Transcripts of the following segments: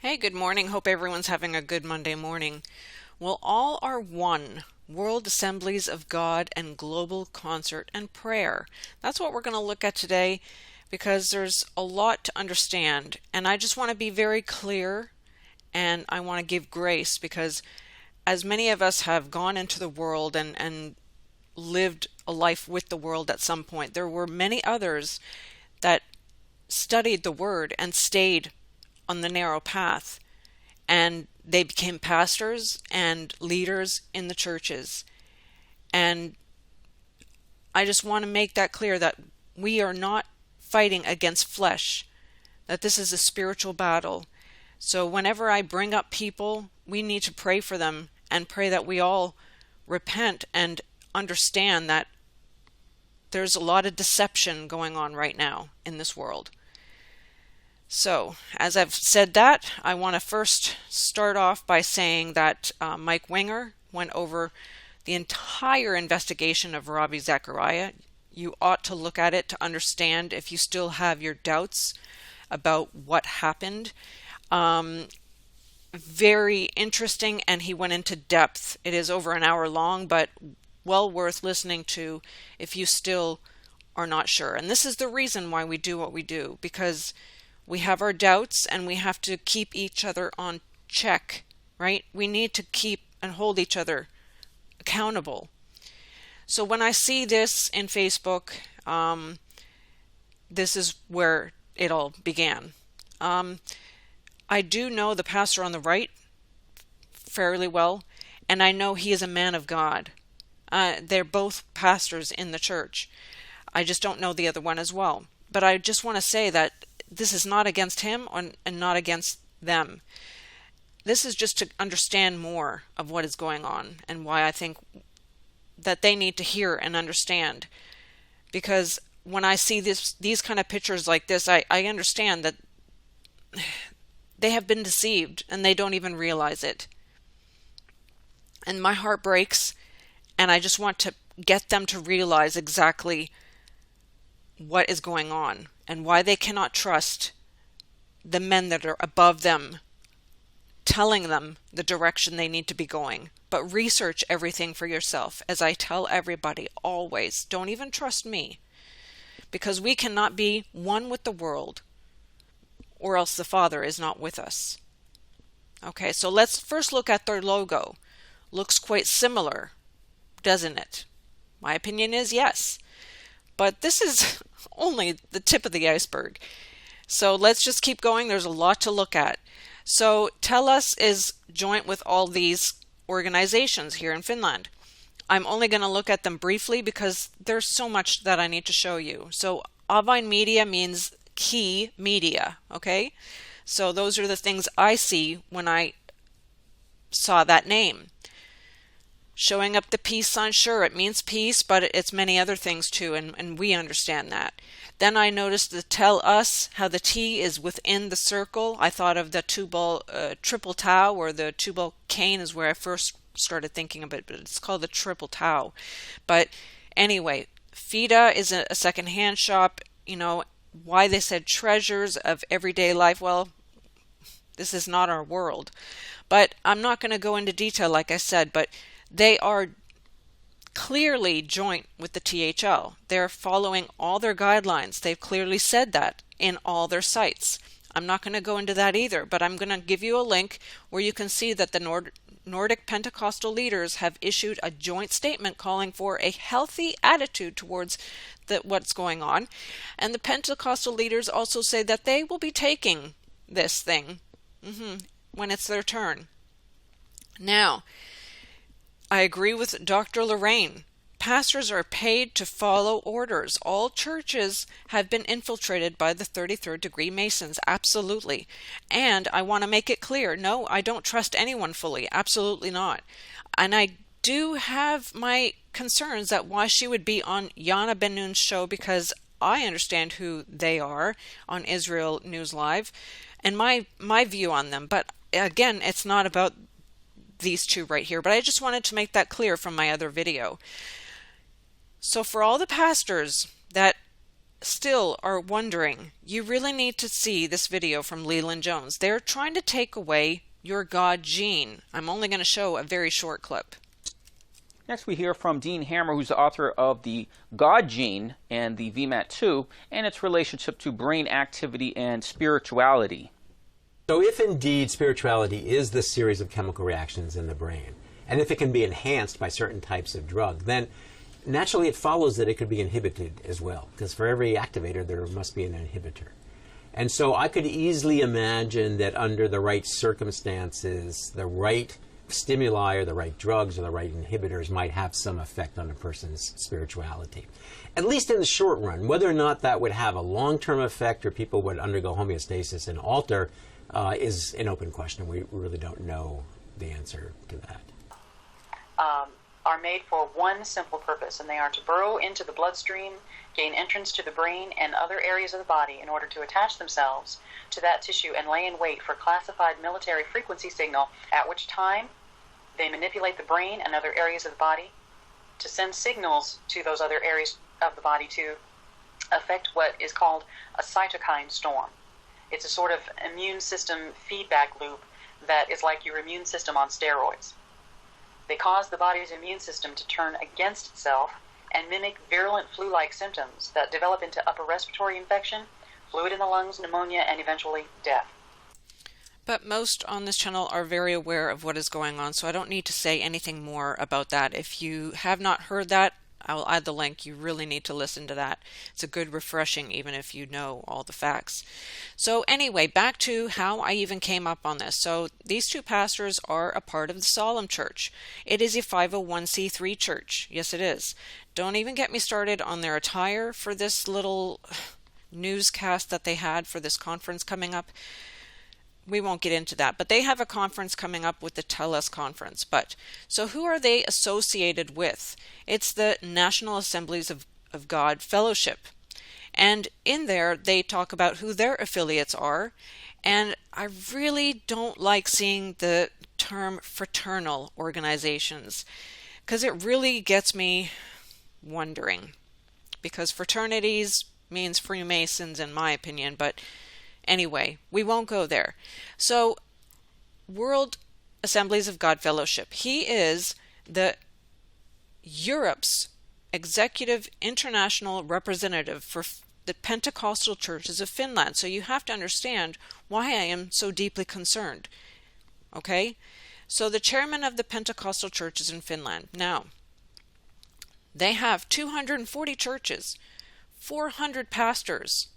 Hey, good morning. Hope everyone's having a good Monday morning. Well, all are one. World Assemblies of God and Global Concert and Prayer. That's what we're going to look at today because there's a lot to understand. And I just want to be very clear and I want to give grace because as many of us have gone into the world and lived a life with the world at some point, there were many others that studied the Word and stayed on the narrow path, and they became pastors and leaders in the churches. And I just want to make that clear that we are not fighting against flesh, that this is a spiritual battle. So whenever I bring up people, we need to pray for them and pray that we all repent and understand that there's a lot of deception going on right now in this world. So, as I've said that, I want to first start off by saying that Mike Winger went over the entire investigation of Ravi Zachariah. You ought to look at it to understand if you still have your doubts about what happened. Very interesting, and he went into depth. It is over an hour long, but well worth listening to if you still are not sure. And this is the reason why we do what we do, because we have our doubts and we have to keep each other on check, right? We need to keep and hold each other accountable. So when I see this in Facebook, this is where it all began. I do know the pastor on the right fairly well, and I know he is a man of God. They're both pastors in the church. I just don't know the other one as well. But I just want to say that this is not against him and not against them. This is just to understand more of what is going on and why I think that they need to hear and understand. Because when I see these kind of pictures like this, I understand that they have been deceived and they don't even realize it. And my heart breaks, and I just want to get them to realize exactly what is going on and why they cannot trust the men that are above them telling them the direction they need to be going. But research everything for yourself. As I tell everybody always, don't even trust me, because we cannot be one with the world or else the Father is not with us. Okay, so let's first look at their logo. Looks quite similar, doesn't it? My opinion is yes. But this is only the tip of the iceberg. So let's just keep going. There's a lot to look at. So Tellus is joint with all these organizations here in Finland. I'm only going to look at them briefly because there's so much that I need to show you. So Avain Media means key media, okay? So those are the things I see when I saw that name. Showing up the peace sign, sure, it means peace, but it's many other things too, and we understand that. Then I noticed the tell us, how the T is within the circle. I thought of the two-ball triple tau, or the two-ball cane is where I first started thinking of it, but it's called the triple tau. But anyway, FIDA is a second-hand shop. You know, why they said treasures of everyday life, well, this is not our world. But I'm not going to go into detail, like I said, but they are clearly joint with the THL. They're following all their guidelines. They've clearly said that in all their sites. I'm not going to go into that either, but I'm going to give you a link where you can see that the Nordic Pentecostal leaders have issued a joint statement calling for a healthy attitude towards what's going on. And the Pentecostal leaders also say that they will be taking this thing when it's their turn. Now, I agree with Dr. Lorraine. Pastors are paid to follow orders. All churches have been infiltrated by the 33rd degree Masons. Absolutely. And I want to make it clear, no, I don't trust anyone fully. Absolutely not. And I do have my concerns that why she would be on Yana Ben-Nun's show, because I understand who they are on Israel News Live and my view on them. But again, it's not about these two right here, but I just wanted to make that clear from my other video. So for all the pastors that still are wondering, you really need to see this video from Leland Jones. They're trying to take away your God gene. I'm only going to show a very short clip. Next we hear from Dean Hammer, who's the author of The God Gene and the VMAT2 and its relationship to brain activity and spirituality. So if indeed spirituality is the series of chemical reactions in the brain, and if it can be enhanced by certain types of drug, then naturally it follows that it could be inhibited as well, because for every activator there must be an inhibitor. And so I could easily imagine that under the right circumstances, the right stimuli or the right drugs or the right inhibitors might have some effect on a person's spirituality. At least in the short run. Whether or not that would have a long-term effect or people would undergo homeostasis and alter is an open question. We really don't know the answer to that. Are made for one simple purpose, and they are to burrow into the bloodstream, gain entrance to the brain and other areas of the body in order to attach themselves to that tissue and lay in wait for classified military frequency signal, at which time they manipulate the brain and other areas of the body to send signals to those other areas of the body to affect what is called a cytokine storm. It's a sort of immune system feedback loop that is like your immune system on steroids. They cause the body's immune system to turn against itself and mimic virulent flu-like symptoms that develop into upper respiratory infection, fluid in the lungs, pneumonia, and eventually death. But most on this channel are very aware of what is going on, so I don't need to say anything more about that. If you have not heard that, I'll add the link. You really need to listen to that. It's a good refreshing, even if you know all the facts. So anyway, back to how I even came up on this. So these two pastors are a part of the Solemn Church. It is a 501c3 church. Yes, it is. Don't even get me started on their attire for this little newscast that they had for this conference coming up. We won't get into that, but they have a conference coming up with the Tellus conference. But so who are they associated with? It's the National Assemblies of God Fellowship. And in there, they talk about who their affiliates are. And I really don't like seeing the term fraternal organizations, because it really gets me wondering. Because fraternities means Freemasons, in my opinion, but anyway, we won't go there. So, World Assemblies of God Fellowship. He is the Europe's executive international representative for the Pentecostal churches of Finland. So you have to understand why I am so deeply concerned. Okay? So the chairman of the Pentecostal churches in Finland. Now, they have 240 churches, 400 pastors.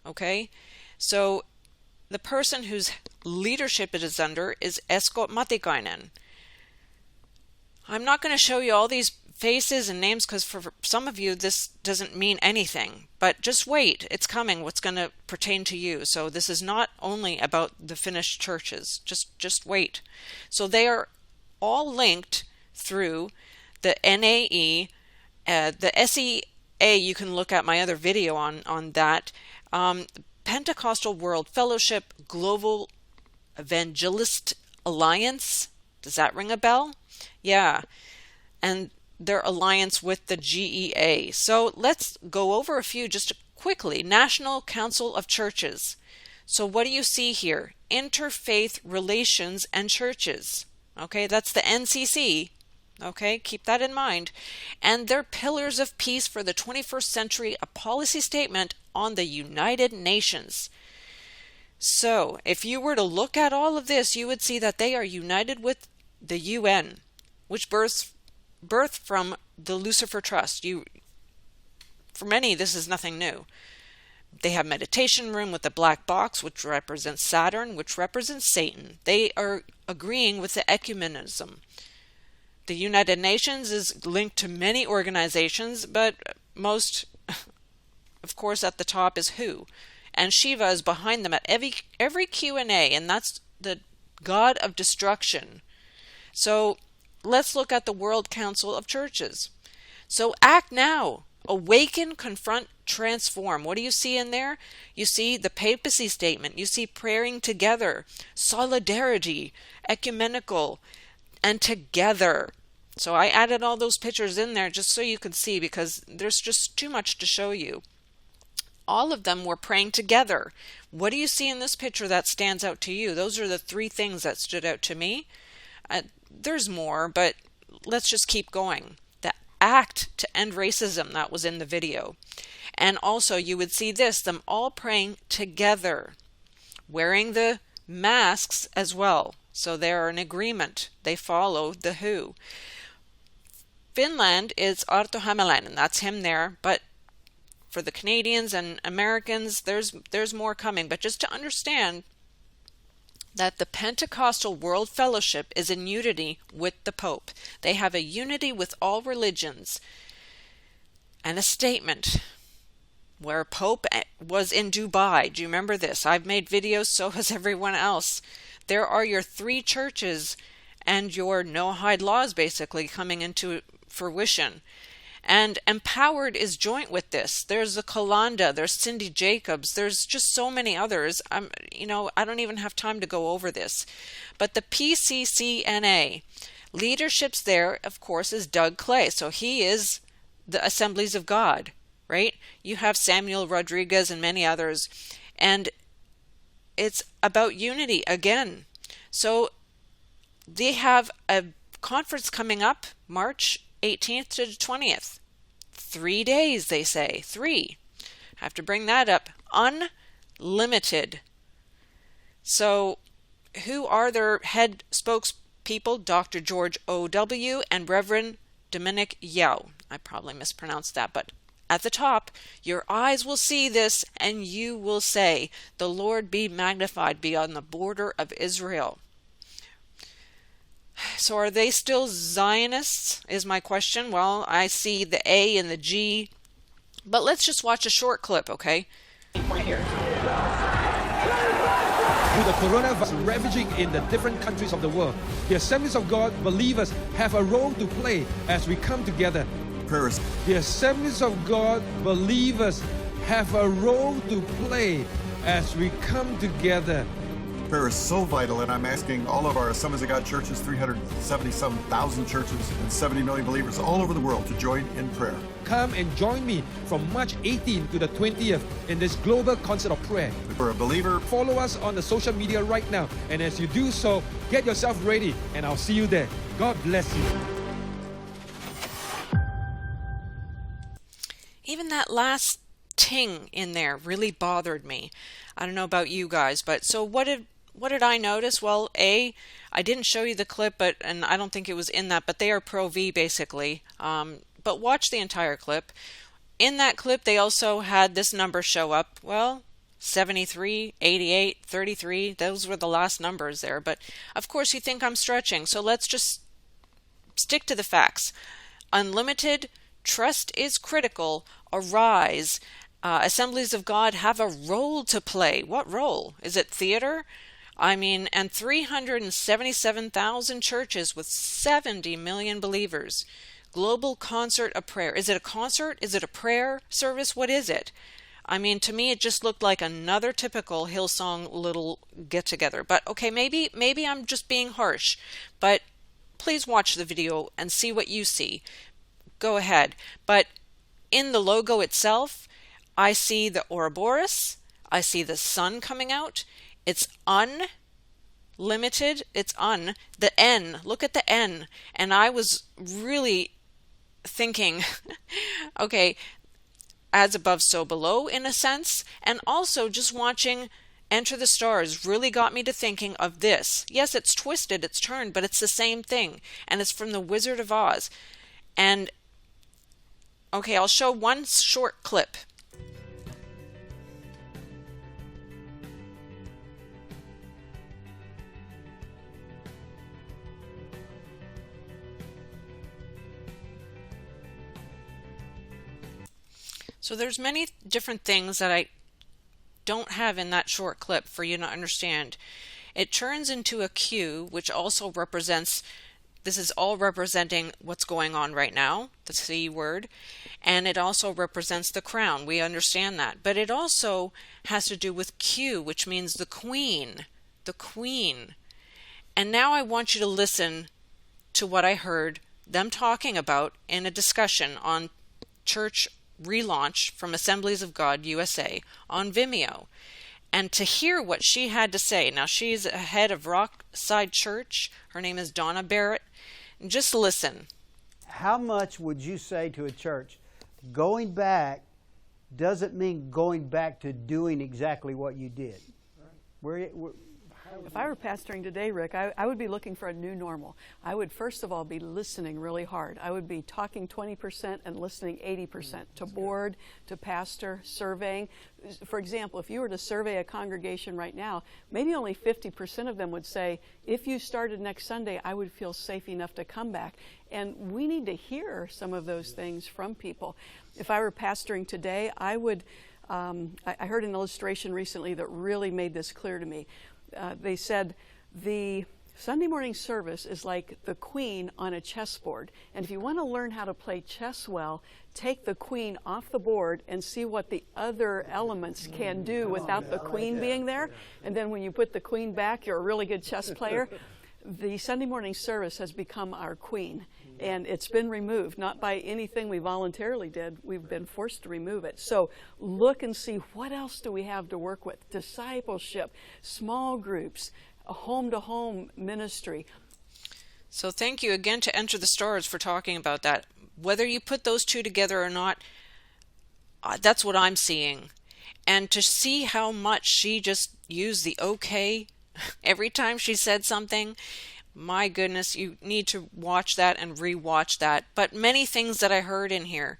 Okay? So the person whose leadership it is under is Esko Matikainen. I'm not going to show you all these faces and names because for some of you this doesn't mean anything. But just wait. It's coming. What's going to pertain to you. So this is not only about the Finnish churches. Just wait. So they are all linked through the NAE, the SEA. You can look at my other video on that. Pentecostal World Fellowship, Global Evangelist Alliance. Does that ring a bell? Yeah. And their alliance with the GEA. So let's go over a few just quickly. National Council of Churches. So what do you see here? Interfaith Relations and Churches. Okay, that's the NCC. Okay, keep that in mind. And their Pillars of Peace for the 21st Century, a policy statement on the United Nations. So, if you were to look at all of this, you would see that they are united with the UN, which birthed from the Lucifer Trust. For many, this is nothing new. They have meditation room with the black box, which represents Saturn, which represents Satan. They are agreeing with the ecumenism. The United Nations is linked to many organizations, but most, of course, at the top is WHO. And Shiva is behind them at every Q&A, and that's the god of destruction. So let's look at the World Council of Churches. So act now. Awaken, confront, transform. What do you see in there? You see the papacy statement. You see praying together, solidarity, ecumenical, and together. So I added all those pictures in there just so you could see, because there's just too much to show you. all of them were praying together. What do you see in this picture that stands out to you? Those are the three things that stood out to me. There's more, but let's just keep going. The act to end racism that was in the video. And also you would see this, them all praying together, wearing the masks as well. So they're in agreement. They follow the WHO. Finland is Arto Hämäläinen, that's him there, but for the Canadians and Americans, there's more coming. But just to understand that the Pentecostal World Fellowship is in unity with the Pope. They have a unity with all religions. And a statement where Pope was in Dubai. Do you remember this? I've made videos, so has everyone else. There are your three churches and your no-hide laws basically coming into fruition. And Empowered is joint with this. There's the Kalanda, there's Cindy Jacobs, there's just so many others. I don't even have time to go over this. But the PCCNA, leaderships there, of course, is Doug Clay. So he is the Assemblies of God, right? You have Samuel Rodriguez and many others. And it's about unity again. So they have a conference coming up March 18th to the 20th. 3 days, they say. 3. Have to bring that up. Unlimited. So who are their head spokespeople? Dr. George O.W. and Reverend Dominic Yao. I probably mispronounced that, but at the top, your eyes will see this and you will say, the Lord be magnified beyond the border of Israel. So are they still Zionists, is my question. Well, I see the A and the G, but let's just watch a short clip, okay? Right here. With the coronavirus ravaging in the different countries of the world, the Assemblies of God believers have a role to play as we come together. Prayers. The Assemblies of God believers have a role to play as we come together. Prayer is so vital, and I'm asking all of our Assemblies of God churches, 377,000 churches and 70 million believers all over the world to join in prayer. Come and join me from March 18th to the 20th in this global concert of prayer. If you're a believer, follow us on the social media right now, and as you do so, get yourself ready, and I'll see you there. God bless you. Even that last ting in there really bothered me. I don't know about you guys, but so what did I notice? Well, I didn't show you the clip, and I don't think it was in that, but they are pro-V basically. But watch the entire clip. In that clip, they also had this number show up. Well, 73, 88, 33, those were the last numbers there. But of course you think I'm stretching, so let's just stick to the facts. Unlimited, trust is critical, arise. Assemblies of God have a role to play. What role? Is it theater? And 377,000 churches with 70 million believers. Global concert of prayer. Is it a concert? Is it a prayer service? What is it? To me, it just looked like another typical Hillsong little get-together. But okay, maybe I'm just being harsh. But please watch the video and see what you see. Go ahead. But in the logo itself, I see the Ouroboros. I see the sun coming out. It's unlimited. It's the N. Look at the N. And I was really thinking, okay, as above, so below in a sense. And also just watching Enter the Stars really got me to thinking of this. Yes, it's twisted, it's turned, but it's the same thing. And it's from The Wizard of Oz. And okay, I'll show one short clip. So there's many different things that I don't have in that short clip for you to understand. It turns into a Q, which also represents, this is all representing what's going on right now, the C word, and it also represents the crown. We understand that. But it also has to do with Q, which means the queen. The queen. And now I want you to listen to what I heard them talking about in a discussion on church Relaunch from Assemblies of God USA on Vimeo, and to hear what she had to say. Now, she's a head of Rockside Church. Her name is Donna Barrett. Just listen. How much would you say to a church, going back doesn't mean going back to doing exactly what you did? If I were pastoring today, Rick, I would be looking for a new normal. I would first of all be listening really hard. I would be talking 20% and listening 80% to board, to pastor, surveying. For example, if you were to survey a congregation right now, maybe only 50% of them would say, if you started next Sunday, I would feel safe enough to come back. And we need to hear some of those things from people. If I were pastoring today, I would, I heard an illustration recently that really made this clear to me. They said the Sunday morning service is like the queen on a chessboard. And if you want to learn how to play chess well, take the queen off the board and see what the other elements can do without the queen being there. And then when you put the queen back, you're a really good chess player. The Sunday morning service has become our queen. And it's been removed, not by anything we voluntarily did. We've been forced to remove it. So look and see, what else do we have to work with? Discipleship, small groups, a home-to-home ministry. So thank you again to Enter the Stars for talking about that. Whether you put those two together or not, that's what I'm seeing. And to see how much she just used the okay every time she said something, my goodness, you need to watch that and rewatch that. But many things that I heard in here.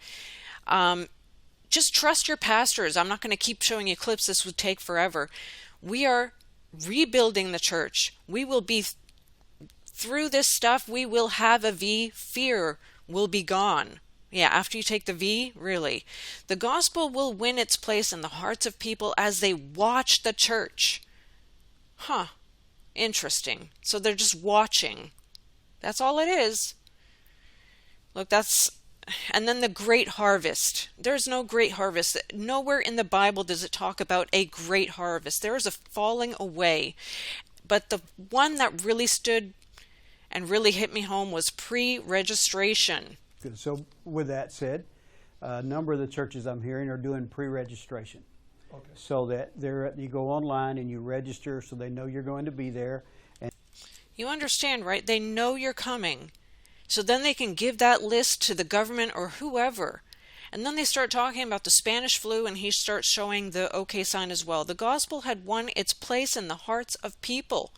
Just trust your pastors. I'm not going to keep showing you clips. This would take forever. We are rebuilding the church. We will be through this stuff. We will have a V. Fear will be gone. Yeah, after you take the V, really. The gospel will win its place in the hearts of people as they watch the church. Huh. Interesting. So they're just watching. That's all it is. Look, and then the great harvest. There's no great harvest. Nowhere in the Bible does it talk about a great harvest. There is a falling away. But the one that really stood and really hit me home was pre-registration. Good. So with that said, a number of the churches I'm hearing are doing pre-registration. Okay. So that you go online and you register so they know you're going to be there. And you understand, right? They know you're coming. So then they can give that list to the government or whoever. And then they start talking about the Spanish flu, and he starts showing the okay sign as well. The gospel had won its place in the hearts of people.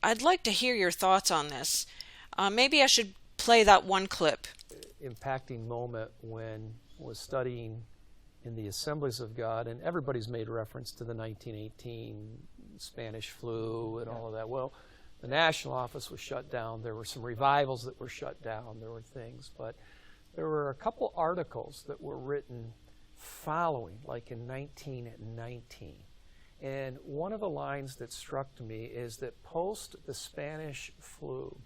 I'd like to hear your thoughts on this. Maybe I should play that one clip. Impacting moment when I was studying in the Assemblies of God, and everybody's made reference to the 1918 Spanish flu and all of that. Well, the national office was shut down. There were some revivals that were shut down. There were things, but there were a couple articles that were written following, like in 1919. And one of the lines that struck me is that post the Spanish flu,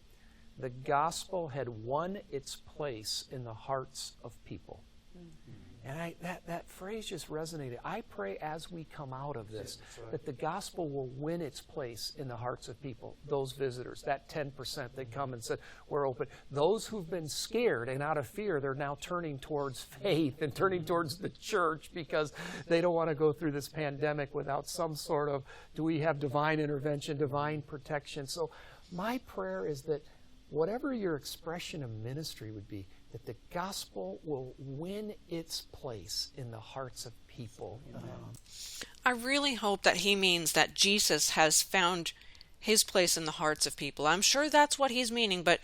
the gospel had won its place in the hearts of people. Mm-hmm. And that phrase just resonated. I pray as we come out of this that the gospel will win its place in the hearts of people, those visitors, that 10% that come and said, we're open. Those who've been scared and out of fear, they're now turning towards faith and turning towards the church because they don't want to go through this pandemic without some sort of, do we have divine intervention, divine protection? So my prayer is that whatever your expression of ministry would be, that the gospel will win its place in the hearts of people. I really hope that he means that Jesus has found his place in the hearts of people. I'm sure that's what he's meaning, but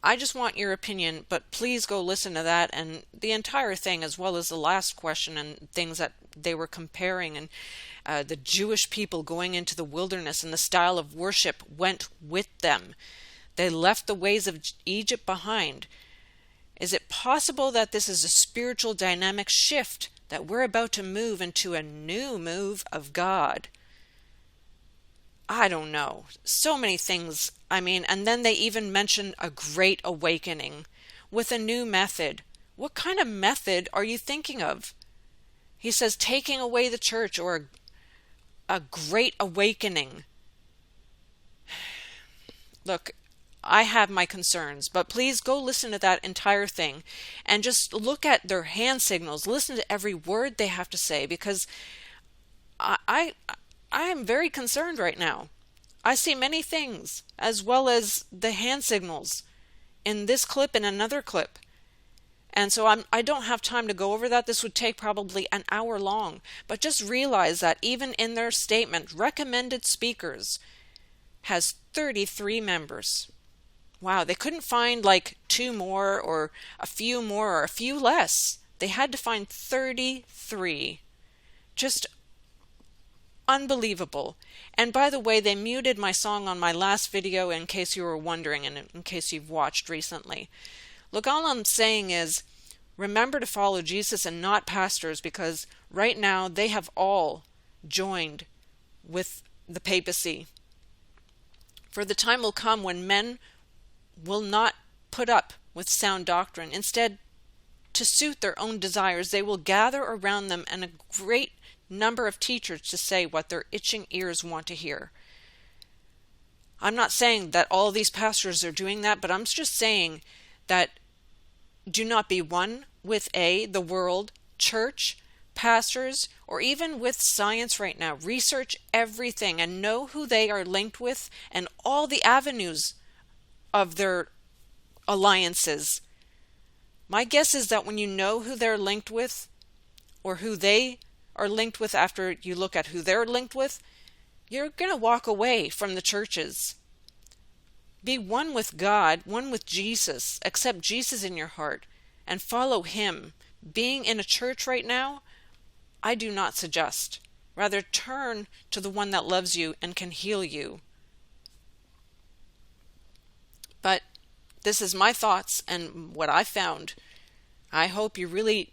I just want your opinion. But please go listen to that and the entire thing, as well as the last question and things that they were comparing, and the Jewish people going into the wilderness, and the style of worship went with them. They left the ways of Egypt behind. Is it possible that this is a spiritual dynamic shift, that we're about to move into a new move of God? I don't know. So many things. I mean, and then they even mention a great awakening with a new method. What kind of method are you thinking of? He says taking away the church, or a great awakening. Look, I have my concerns, but please go listen to that entire thing and just look at their hand signals. Listen to every word they have to say, because I am very concerned right now. I see many things, as well as the hand signals in this clip and another clip. And so I don't have time to go over that. This would take probably an hour long. But just realize that even in their statement, recommended speakers has 33 members. Wow, they couldn't find like 2 more or a few more or a few less. They had to find 33. Just unbelievable. And by the way, they muted my song on my last video in case you were wondering and in case you've watched recently. Look, all I'm saying is remember to follow Jesus and not pastors, because right now they have all joined with the papacy. For the time will come when men will not put up with sound doctrine. Instead, to suit their own desires, they will gather around them and a great number of teachers to say what their itching ears want to hear. I'm not saying that all these pastors are doing that, but I'm just saying that do not be one with the world, church, pastors, or even with science right now. Research everything and know who they are linked with and all the avenues of their alliances. My guess is that when you know who they're linked with, or who they are linked with after you look at who they're linked with, you're going to walk away from the churches. Be one with God, one with Jesus. Accept Jesus in your heart and follow him. Being in a church right now, I do not suggest. Rather, turn to the one that loves you and can heal you. But this is my thoughts and what I found. I hope you really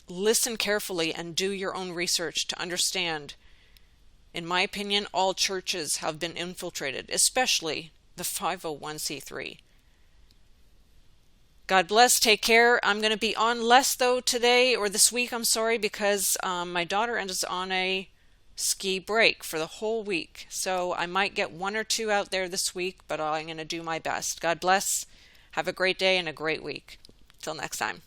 listen carefully and do your own research to understand. In my opinion, all churches have been infiltrated, especially the 501c3. God bless. Take care. I'm going to be on less though today, or this week, I'm sorry, because my daughter is on a ski break for the whole week. So I might get 1 or 2 out there this week, but I'm going to do my best. God bless. Have a great day and a great week. Till next time.